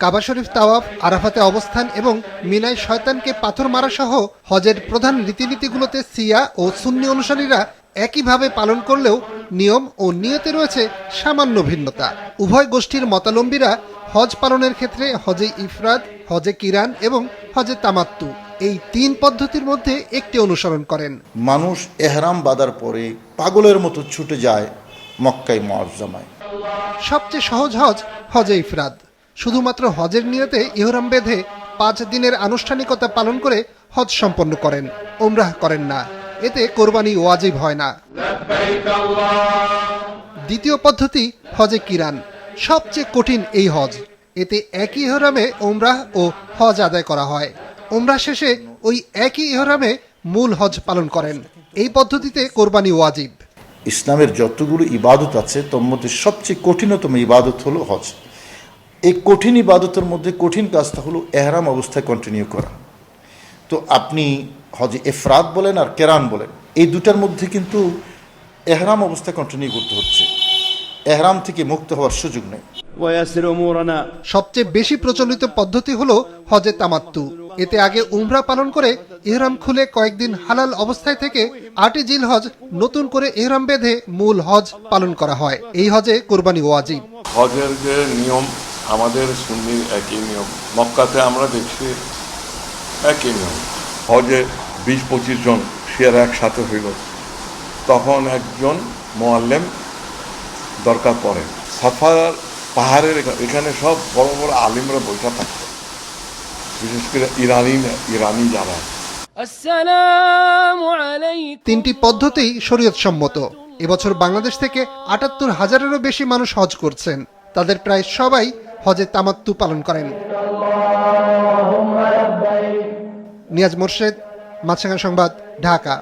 কাবা শরীফ তাওয়াফ, আরাফাতে অবস্থান এবং মিনায় শয়তানকে পাথর মারা সহ হজের প্রধান রীতিনীতিগুলোতে সিয়া ও সুন্নি অনুসারীরা একইভাবে পালন করলেও নিয়ম ও নিয়তে রয়েছে সামান্য ভিন্নতা। উভয় গোষ্ঠীর মতাবলম্বীরা হজ পালনের ক্ষেত্রে হজে ইফরাদ, হজে কিরান এবং হজে তামাত্তু এই তিন পদ্ধতির মধ্যে একটি অনুসরণ করেন। মানুষ এহরাম বাঁধার পরে পাগলের মতো ছুটে যায় মক্কায় মুআজ্জামায়। সবচেয়ে সহজ হজ হজে ইফরাদ। শুধুমাত্র হজের নিয়তে ইহরাম বেঁধে 5 দিনের আনুষ্ঠানিকতা পালন করে হজ সম্পন্ন করেন, উমরাহ করেন না। এতে কোরবানি ওয়াজিব হয় না। দ্বিতীয় পদ্ধতি হজে কিরান। সবচেয়ে কঠিন এই হজ। এতে একই ইহরামে উমরাহ ও হজ আদায় করা হয়। উমরাহ শেষে ওই একই ইহরামে মূল হজ পালন করেন। এই পদ্ধতিতে কোরবানি ওয়াজিব। ইসলামের যতগুলো ইবাদত আছে তোর মধ্যে সবচেয়ে কঠিনতম ইবাদত হলো হজ। এই কঠিন ইবাদতের মধ্যে কঠিন কাজটা হলো এহরাম অবস্থায় কন্টিনিউ করা। তো আপনি হজে ইফরাদ বলেন আর কেরান বলেন, এই দুটার মধ্যে কিন্তু এহরাম অবস্থায় কন্টিনিউ করতে হচ্ছে। এহরাম থেকে মুক্ত হওয়ার সুযোগ নেই। সবচেয়ে বেশি প্রচলিত পদ্ধতি হলো হজে তামাত্তু। এতে আগে উমরা পালন করে ইহরাম খুলে কয়েকদিন হালাল অবস্থায় থেকে 8 জিলহজ নতুন করে ইহরাম বেঁধে মূল হজ পালন করা হয়। এই হজে কোরবানি ওয়াজিব। হজের যে নিয়ম আমাদের সুন্নির একই নিয়ম, মক্কাতে আমরা দেখছি একই নিয়ম। হজে 20-25 জন শিয়ার একসাথে হইল, তখন একজন মুআল্লিম দরকার পড়ে। সাফার পাহাড়ের এখানে সব বড় বড় আলিমরা বৈঠা থাকতো, বিশেষ করে ইরানি যারা। তিনটি পদ্ধতি শরীয়ত সম্মত। এবছর বাংলাদেশ থেকে ৭৮,০০০-এরও বেশি মানুষ হজ করছেন। তাদের প্রায় সবাই হজে তামাত্তু পালন করেন। নিয়াজ মোরশেদ, মাছরাঙা সংবাদ, ঢাকা।